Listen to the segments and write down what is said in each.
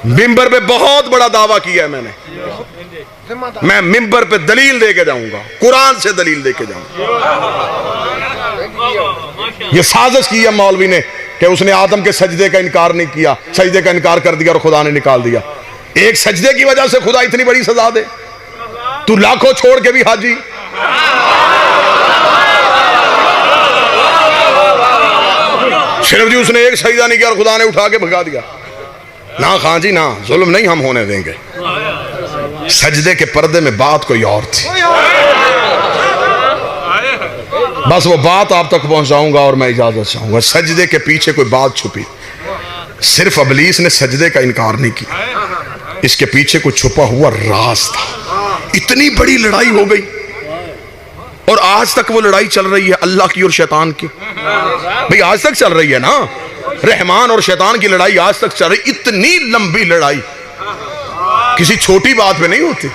मिंबर पे बहुत बड़ा दावा किया है मैंने। मैं मिंबर पे दलील देके जाऊंगा, कुरान से दलील देके जाऊंगा। ये साजिश की है मौलवी ने कि उसने आदम के सजदे का इनकार नहीं किया, सजदे का इनकार कर दिया और खुदा ने निकाल दिया। एक सजदे की वजह से खुदा इतनी बड़ी सजा दे? तू लाखों छोड़ के भी हाजी। सिर्फ जी उसने एक सजदा नहीं किया और खुदा ने उठा के भगा दिया। ना खान जी ना, जुल्म नहीं हम होने देंगे। सजदे के पर्दे में बात कोई और थी। बस वो बात आप तक पहुंचाऊंगा और मैं इजाजत चाहूंगा। सजदे के पीछे कोई बात छुपी। सिर्फ इब्लीस ने सजदे का इनकार नहीं किया, इसके पीछे कोई छुपा हुआ राज था। इतनी बड़ी लड़ाई हो गई और आज तक वो लड़ाई चल रही है अल्लाह की और शैतान की। भाई आज तक चल रही है ना, रहमान और शैतान की लड़ाई आज तक चल रही। इतनी लंबी लड़ाई किसी छोटी बात पे नहीं होती।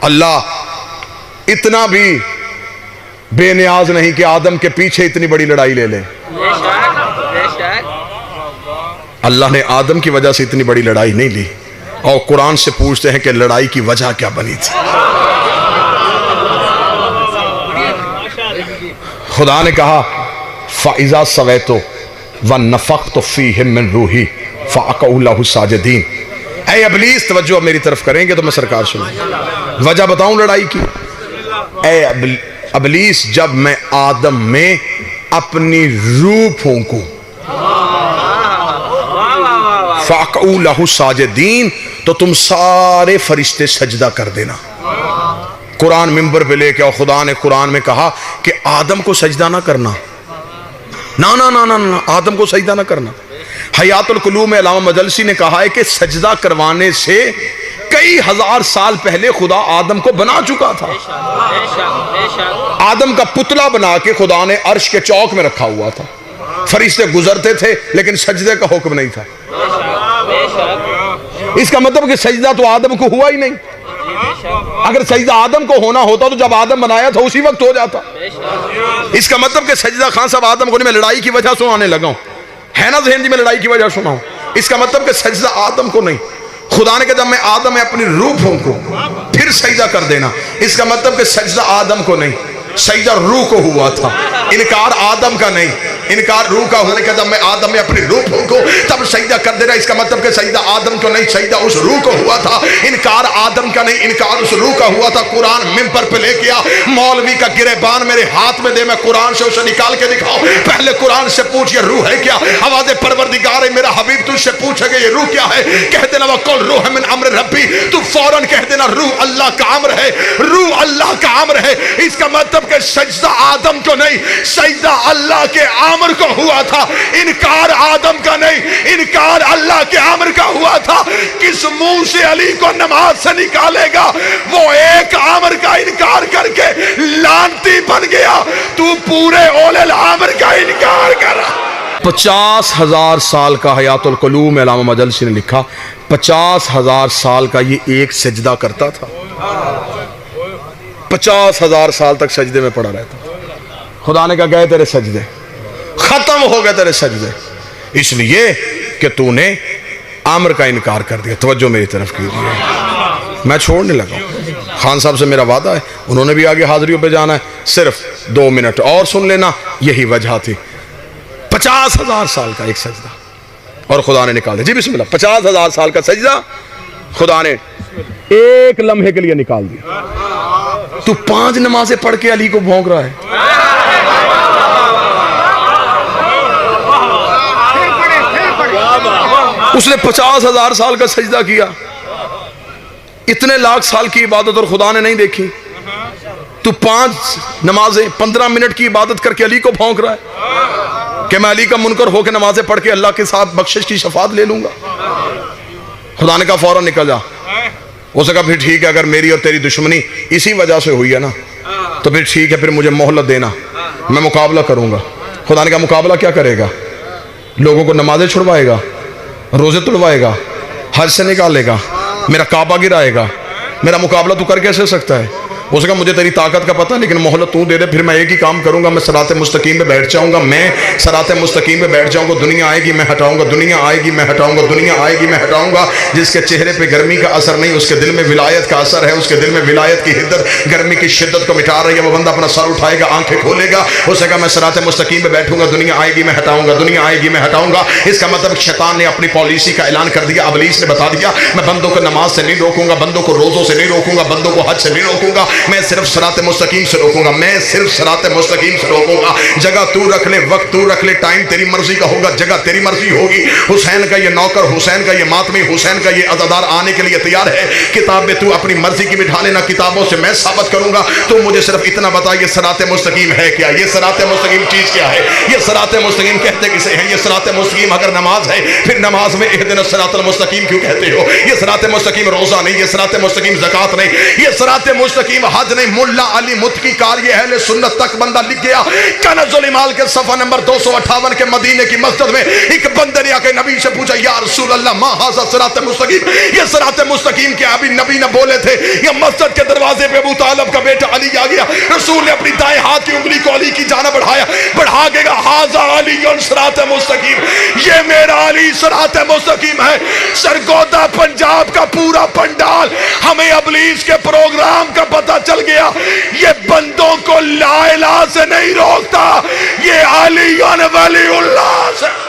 अल्लाह इतना भी बेनियाज नहीं कि आदम के पीछे इतनी बड़ी लड़ाई ले ले। अल्लाह ने आदम की वजह से इतनी बड़ी लड़ाई नहीं ली। और कुरान से पूछते हैं कि लड़ाई की वजह क्या बनी थी। खुदा ने कहा फ़ाइज़ा सवैतो व नफ़ख़्तु फ़ीहि मिन रूही फ़अक़ऊ लहु साजिदीन। ऐ इब्लीस तवज्जो मेरी तरफ करेंगे तो मैं सरकार सुनो। वजह बताऊं लड़ाई की। ऐ इब्लीस, जब मैं आदम में अपनी रूह फूंकूं फ़अक़ऊ लहु साजिदीन, तो तुम सारे फरिश्ते सजदा कर देना। कुरान मिंबर पे लेके और खुदा ने कुरान में कहा कि आदम को सजदा ना करना। ना ना ना ना ना, आदम को सजदा ना करना। हयातुल कुलूब में अल्लामा मजलसी ने कहा है कि सजदा करवाने से कई हजार साल पहले खुदा आदम को बना चुका था। आदम का पुतला बना के खुदा ने अर्श के चौक में रखा हुआ था। फरिश्ते गुजरते थे लेकिन सजदे का हुक्म नहीं था। इसका मतलब कि सजदा तो आदम को हुआ ही नहीं। अगर सजदा आदम को होना होता तो जब आदम बनाया था उसी वक्त हो जाता। इसका मतलब कि सजदा खान साहब आदम को नहीं। मैं लड़ाई की वजह सुनाने लगा हूं, है ना जहन जी, मैं लड़ाई की वजह सुनाऊं। इसका मतलब कि सजदा आदम को नहीं। खुदा ने कहा जब मैं आदम में अपनी रूह फूंकूं फिर सजदा कर देना। इसका मतलब कि सजदा आदम को नहीं, सजदा रूह को हुआ था। इनकार आदम का नहीं, इनकार रूह का होने का। जब मैं आदम में अपनी रूह फूंकूं तब सजदा कर देना। इसका मतलब कि सजदा आदम को नहीं, सजदा उस रूह को हुआ था। इनकार आदम का नहीं, इनकार उस रूह का हुआ था। कुरान मिंबर पे लेके आ, मौलवी का गिरेबान मेरे हाथ में दे, मैं कुरान से उसे निकाल के दिखाऊं। पहले कुरान से पूछ ये रूह है क्या। आवाज़ परवरदिगार है मेरा हबीब तुझसे पूछेगा ये रूह क्या है। कह देना वक़ुल रूह मिन अम्र रब्बी, तू फौरन कह देना रूह अल्लाह का अम्र है, रूह अल्लाह का अम्र है। इसका मतलब कि सजदा आदम को नहीं, सजदा अल्लाह के आमर को हुआ था। इनकार आदम का नहीं, इनकार अल्लाह के आमर का हुआ था। किस मुंह से अली को नमाज से निकालेगा? वो एक आमर का इनकार करके लानती बन गया। तू पूरे ओले आमर का इनकार कर। 50,000 साल का हयातुल कुलूब में अल्लामा मजलसी ने लिखा 50,000 साल का ये एक सजदा करता था। 50,000 साल तक सजदे में पड़ा रहता। खुदा ने कहा गए तेरे सजदे, खत्म हो गए तेरे सजदे, इसलिए कि तूने आमर का इनकार कर दिया। तवज्जो मेरी तरफ कीजिए, मैं छोड़ने लगा। खान साहब से मेरा वादा है, उन्होंने भी आगे हाजिरियों पे जाना है। सिर्फ 2 मिनट और सुन लेना, यही वजह थी। 50,000 साल का एक सजदा और खुदा ने निकाल दिया। जी बिस्मिल्लाह, 50,000 साल का सजदा खुदा ने एक लम्हे के लिए निकाल दिया। तू 5 नमाजें पढ़ के अली को भौंक रहा है। उसने 50,000 साल का सजदा किया। इतने लाख साल की इबादत और खुदा ने नहीं देखी। तू 5 नमाजें 15 मिनट की इबादत करके अली को भौंक रहा है कि मैं अली का मुनकर होकर नमाजें पढ़ के अल्लाह के साथ बख्शिश की शफात ले लूंगा। खुदा ने कहा फौरन निकल जा। उसने कहा फिर ठीक है, अगर मेरी और तेरी दुश्मनी इसी वजह से हुई है ना तो फिर ठीक है, फिर मुझे मोहलत देना, मैं मुकाबला करूंगा। खुदा ने कहा मुकाबला क्या करेगा? लोगों को नमाजें छुड़वाएगा, रोजे तुड़वाएगा, हज से निकालेगा, मेरा काबा गिराएगा। मेरा मुकाबला तू कर कैसे सकता है? उसने कहा मुझे तेरी ताकत का पता, लेकिन मोहलत तू दे दे, फिर मैं एक ही काम करूंगा, मैं सरात मुस्तकीम पे बैठ जाऊंगा, मैं सरात मुस्तकीम पे बैठ जाऊंगा, दुनिया आएगी मैं हटाऊंगा, दुनिया आएगी मैं हटाऊंगा, दुनिया आएगी मैं हटाऊंगा। जिसके चेहरे पे गर्मी का असर नहीं, उसके दिल में विलायत का असर है, उसके दिल में विलायत की हिद्दत गर्मी की शिद्दत को मिटा रही है। वो बंदा अपना सर उठाएगा, आंखें खोलेगा, उसने कहा मैं सरात मुस्तकीम पे बैठूंगा, दुनिया आएगी मैं हटाऊंगा, दुनिया आएगी मैं हटाऊंगा। इसका मतलब शैतान ने अपनी पॉलिसी का ऐलान कर दिया, इब्लीस ने बता दिया मैं बंदों को नमाज से नहीं रोकूंगा, बंदों को रोजों से नहीं रोकूंगा, बंदों को हज से नहीं रोकूंगा, मैं सिर्फ सरात मुस्तकीम से रोकूंगा, मैं सिर्फ सरात मुस्तकीम से रोकूंगा। जगह तू रख ले, वक्त तू रख ले, टाइम तेरी मर्जी का होगा, जगह तेरी मर्जी होगी। हुसैन का ये नौकर, हुसैन का ये मातमी, हुसैन का ये अज़ादार आने के लिए तैयार है। किताब में तू अपनी मर्जी की बिठा लेना, किताबों से मैं साबित करूंगा। तो मुझे सिर्फ इतना बता, ये सरात मुस्तकीम है क्या? ये सरात मुस्तकीम चीज क्या है? ये सरात मुस्तकीम कहते किसे हैं? ये सरात मुस्तकीम अगर नमाज है, फिर नमाज में इहदिनस सिरातल मुस्तकीम क्यों कहते हो? ये सरात मुस्तकीम रोजा नहीं, ये सरात मुस्तकीम ज़कात नहीं, ये सरात मुस्तकीम हज नहीं। मुल्ला अली मुत्की कारी अहले सुन्नत तक बंदा लिख गया। कनज़ुल इमाल के सफा नंबर 258 के मदीने की मस्जिद में एक बंदे ने आके नबी से पूछा, या रसूल अल्लाह मा हाज़ा सिरात मुस्तकीम, ये सिरात मुस्तकीम क्या? अभी नबी ने बोले थे, ये मस्जिद के दरवाजे पे अबू तालिब का बेटा अली आ गया। रसूल ने अपनी दाएं हाथ की उंगली को अली की जाना बढ़ाया, बढ़ा के कहा हाज़ा अली सिरात मुस्तकीम, ये मेरा अली सिरात मुस्तकीम है। सरगोदा पंजाब का पूरा पंडाल, हमें इब्लीस के प्रोग्राम का पता चल गया। ये बंदों को ला इलाहा से नहीं रोकता, ये अली वलीउल्लाह से